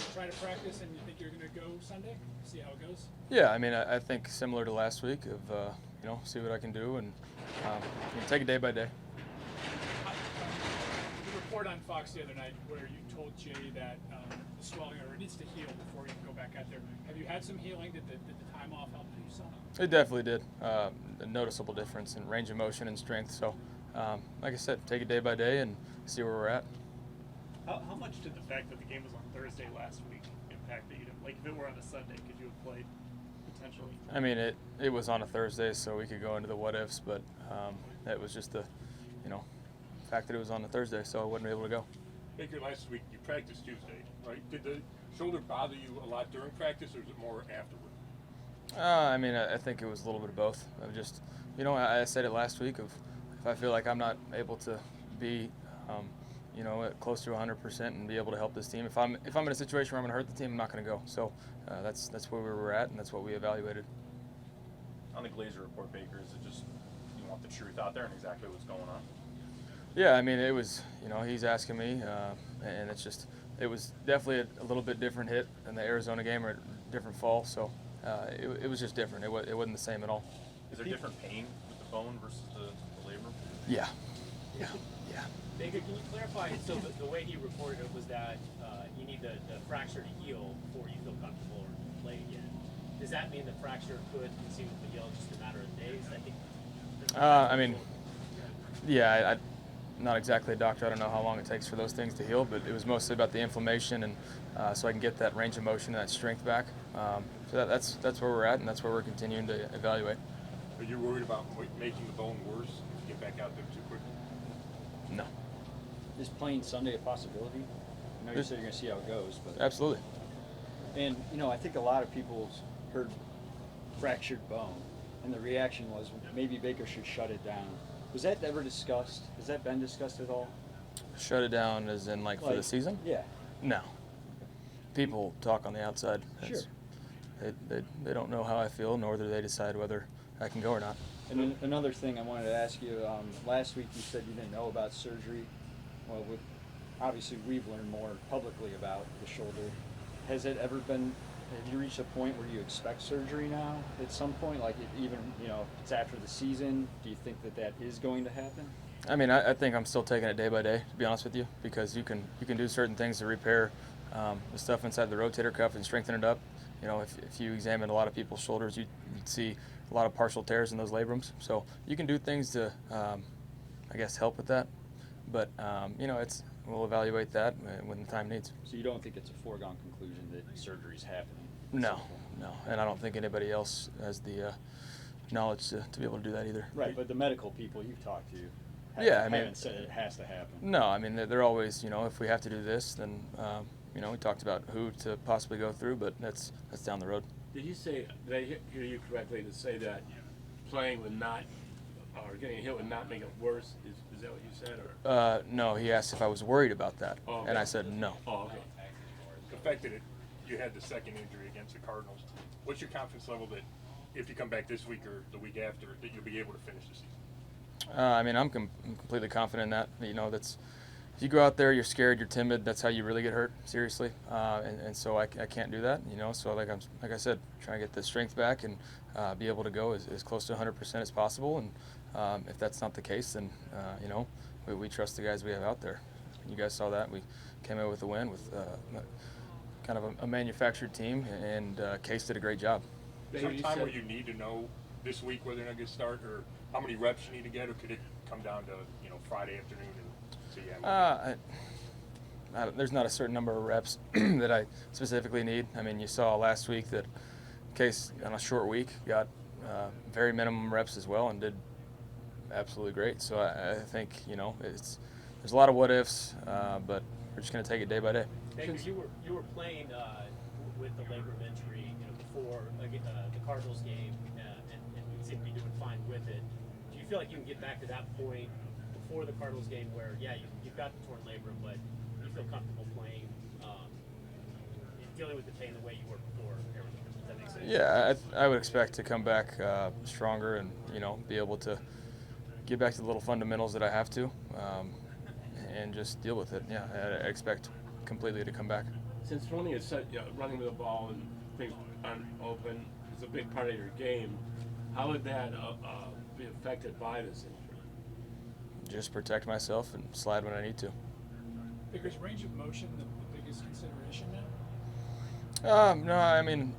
to try to practice, and you think you're going to go Sunday? See how it goes. Yeah, I mean, I think similar to last week of see what I can do and take it day by day. The report on Fox the other night where you told Jay that the swelling or it needs to heal before you can go back out there. Have you had some healing? Did the time off help you some? It definitely did. A noticeable difference in range of motion and strength. So, like I said, take it day by day and see where we're at. How much did the fact that the game was on Thursday last week impact that you didn't? Like, if it were on a Sunday, could you have played potentially? I mean, it was on a Thursday, so we could go into the what ifs, but it was just the fact that it was on a Thursday, so I wasn't able to go. Baker, last week you practiced Tuesday, right? Did the shoulder bother you a lot during practice, or was it more afterward? I mean, I think it was a little bit of both. I just, I said it last week of if I feel like I'm not able to be, at close to 100% and be able to help this team. If I'm in a situation where I'm going to hurt the team, I'm not going to go. So that's where we were at, and that's what we evaluated. On the Glazer report, Baker, is it just you want the truth out there and exactly what's going on? Yeah, I mean, it was, he's asking me, and it was definitely a little bit different hit in the Arizona game or a different fall. So it was just different. It wasn't the same at all. Is there different pain with the bone versus the labrum? Yeah. Baker, can you clarify? So the way he reported it was that you need the fracture to heal before you feel comfortable or play again. Does that mean the fracture could continue to heal in just a matter of days? I think. I mean, yeah, I'm not exactly a doctor. I don't know how long it takes for those things to heal, but it was mostly about the inflammation, and so I can get that range of motion and that strength back. So that's where we're at, and that's where we're continuing to evaluate. Are you worried about making the bone worse if you get back out there too quickly? No. Is playing Sunday a possibility? I know you said you're going to see how it goes, but Absolutely. And I think a lot of people heard fractured bone, and the reaction was maybe Baker should shut it down. Was that ever discussed? Has that been discussed at all? Shut it down as in for the season? Yeah. No. People talk on the outside. Sure. They don't know how I feel, nor do they decide whether I can go or not. And then another thing I wanted to ask you, last week you said you didn't know about surgery. Well, obviously we've learned more publicly about the shoulder. Has it ever been, have you reached a point where you expect surgery now at some point? Like even, if it's after the season, do you think that is going to happen? I mean, I think I'm still taking it day by day, to be honest with you, because you can do certain things to repair the stuff inside the rotator cuff and strengthen it up. If you examine a lot of people's shoulders, you'd see a lot of partial tears in those labrums. So you can do things to, help with that. But, we'll evaluate that when the time needs. So you don't think it's a foregone conclusion that surgery's happening? No. And I don't think anybody else has the knowledge to be able to do that either. Right, but the medical people you've talked to haven't said it has to happen. No, I mean, they're always, if we have to do this, then, we talked about who to possibly go through, but that's down the road. Did you say, did I hear you correctly to say that playing would not, or getting hit would not make it worse? Is that what you said? Or? No, he asked if I was worried about that, Oh, okay. and I said no. Oh, okay. The fact that you had the second injury against the Cardinals, what's your confidence level that if you come back this week or the week after, that you'll be able to finish the season? I mean, I'm completely confident in that. That's if you go out there, you're scared, you're timid. That's how you really get hurt, seriously. And so I can't do that. So like I said, trying to get the strength back and be able to go as close to 100% as possible. And if that's not the case, then we trust the guys we have out there. You guys saw that we came out with a win with kind of a manufactured team, and Case did a great job. Is there a time where you need to know this week whether or not you start, or how many reps you need to get, or could it come down to Friday afternoon and see there's not a certain number of reps that I specifically need. I mean, you saw last week that Case on a short week got very minimum reps as well and did absolutely great. So I think there's a lot of what ifs, but we're just going to take it day by day. Because you were playing with the labrum injury, before the Cardinals game, and you seem to be doing fine with it. Do you feel like you can get back to that point before the Cardinals game where, you've got the torn labrum, but you feel comfortable playing, dealing with the pain the way you were before? Does that make sense? Yeah, I would expect to come back stronger and be able to get back to the little fundamentals that I have to, and just deal with it. Yeah, I expect completely to come back. Since running is running with the ball and things aren't open is a big part of your game, how would that be affected by this injury? Just protect myself and slide when I need to. Is range of motion the biggest consideration now? No, I mean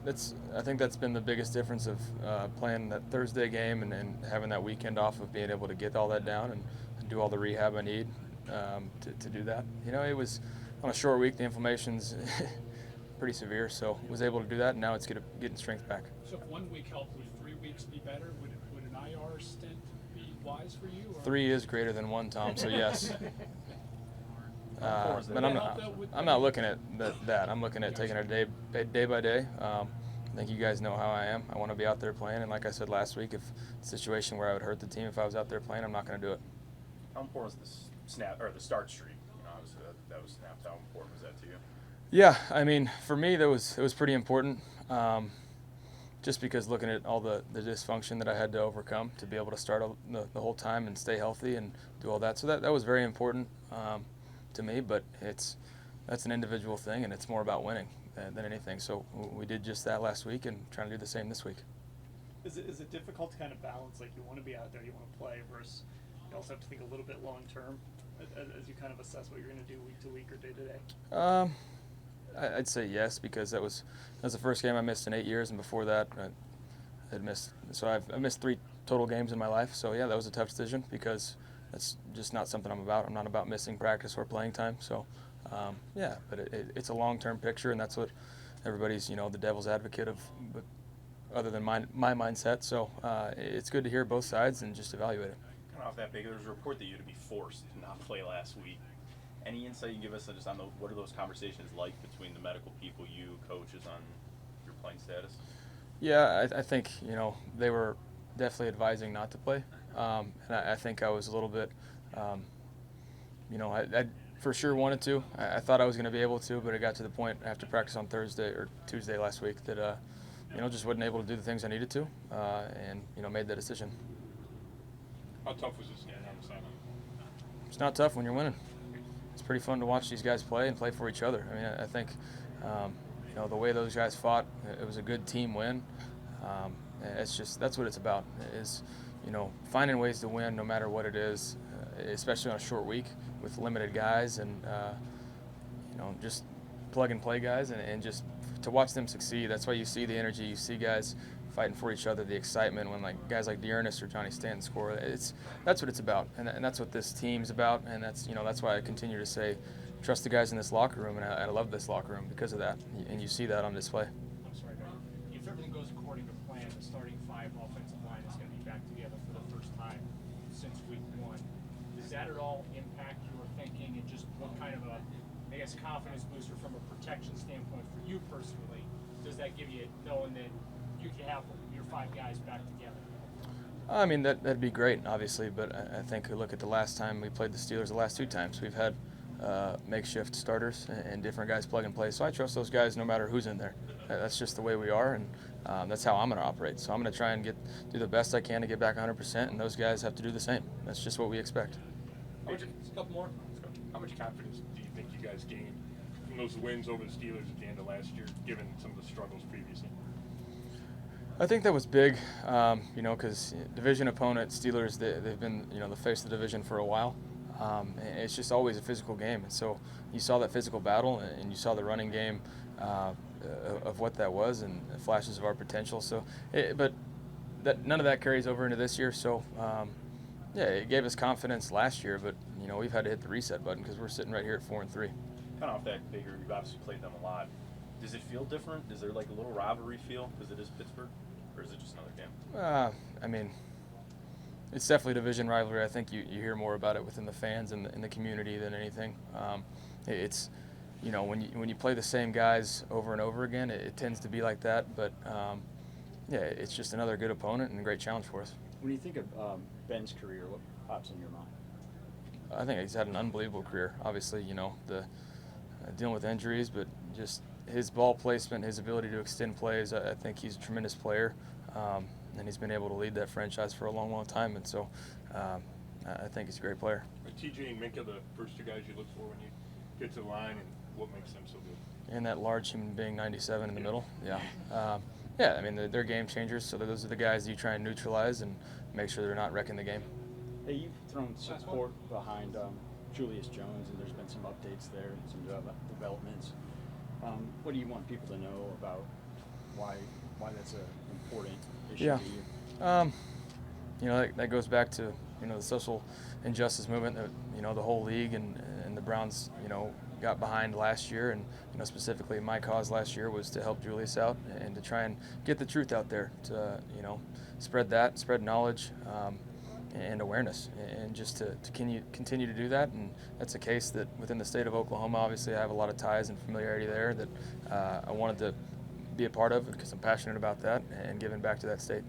I think that's been the biggest difference of playing that Thursday game and having that weekend off of being able to get all that down and do all the rehab I need to do that. You know, it was on a short week. The inflammation's pretty severe, so was able to do that, and now it's getting strength back. So if 1 week helped, would 3 weeks be better? Would an IR stint be wise for you? Or? 3 is greater than 1, Tom. So yes. But I'm not looking at that. I'm looking at taking it day by day. I think you guys know how I am. I want to be out there playing, and like I said last week, if it's a situation where I would hurt the team if I was out there playing, I'm not going to do it. How important was the start streak? You know, obviously that was snapped. How important was that to you? Yeah, I mean, for me, it was pretty important. Just because looking at all the dysfunction that I had to overcome to be able to start the whole time and stay healthy and do all that. So that was very important to me, but that's an individual thing, and it's more about winning than anything. So we did just that last week and trying to do the same this week. Is it difficult to kind of balance, like you want to be out there, you want to play, versus you also have to think a little bit long term as you kind of assess what you're going to do week to week or day to day? I'd say yes, because that was the first game I missed in 8 years, and before that I had missed. So I missed 3 total games in my life. So yeah, that was a tough decision because that's just not something I'm about. I'm not about missing practice or playing time. So yeah, but it's a long-term picture, and that's what everybody's the devil's advocate of. But other than my mindset, so it's good to hear both sides and just evaluate it. Kind of off that big, there was a report that you had to be forced to not play last week. Any insight you can give us just on what are those conversations like between the medical people, you, coaches, on your playing status? Yeah, I think they were definitely advising not to play, and I think I was a little bit, I for sure wanted to. I thought I was going to be able to, but it got to the point after practice on Thursday or Tuesday last week that just wasn't able to do the things I needed to, and made that decision. How tough was this game on the sideline? It's not tough when you're winning. It's pretty fun to watch these guys play and play for each other. I mean, I think, the way those guys fought, it was a good team win. That's what it's about, is, finding ways to win no matter what it is, especially on a short week with limited guys and, just plug and play guys and just to watch them succeed. That's why you see the energy. You see guys fighting for each other, the excitement when guys like Dearness or Johnny Stanton score. That's what it's about, and that's what this team's about, and that's why I continue to say, trust the guys in this locker room, and I love this locker room because of that, and you see that on display. I'm sorry, but if everything goes according to plan, the starting 5 offensive line is going to be back together for the first time since week 1. Does that at all impact your thinking, and just what kind of confidence booster from a protection standpoint for you personally does that give you, knowing that you can have your 5 guys back together? I mean, that'd be great, obviously, but I think look at the last time we played the Steelers. The last 2 times we've had makeshift starters and different guys plug and play. So I trust those guys no matter who's in there. That's just the way we are, and that's how I'm going to operate. So I'm going to try and do the best I can to get back 100%, and those guys have to do the same. That's just what we expect. A couple more. How much confidence do you think you guys gained from those wins over the Steelers at the end of last year, given some of the struggles previously? I think that was big, because division opponent Steelers, they've been the face of the division for a while. It's just always a physical game, and so you saw that physical battle, and you saw the running game of what that was, and flashes of our potential. So, but none of that carries over into this year. So, yeah, it gave us confidence last year, but we've had to hit the reset button because we're sitting right here at 4-3. Kind of off that bigger, you've obviously played them a lot. Does it feel different? Is there a little rivalry feel because it is Pittsburgh, or is it just another game? I mean, it's definitely a division rivalry. I think you hear more about it within the fans and in the community than anything. It's when you play the same guys over and over again, it tends to be like that. But yeah, it's just another good opponent and a great challenge for us. When you think of Ben's career, what pops in your mind? I think he's had an unbelievable career. Obviously, the dealing with injuries, but just his ball placement, his ability to extend plays. I think he's a tremendous player, and he's been able to lead that franchise for a long, long time. And so, I think he's a great player. Are TJ and Minka the first 2 guys you look for when you get to the line, and what makes them so good? and that large human being 97 in the middle. Yeah. Yeah, I mean, they're game changers, so those are the guys you try and neutralize and make sure they're not wrecking the game. Hey, you've thrown support behind Julius Jones, and there's been some updates there, some developments. What do you want people to know about why that's an important issue Yeah. to you? You know, that goes back to, you know, the social injustice movement that, you know, the whole league and the Browns, you know, got behind last year. And, you know, specifically my cause last year was to help Julius out and to try and get the truth out there, to, you know, spread knowledge and awareness, and just to continue to do that. And that's a case that within the state of Oklahoma, obviously I have a lot of ties and familiarity there that I wanted to be a part of because I'm passionate about that and giving back to that state.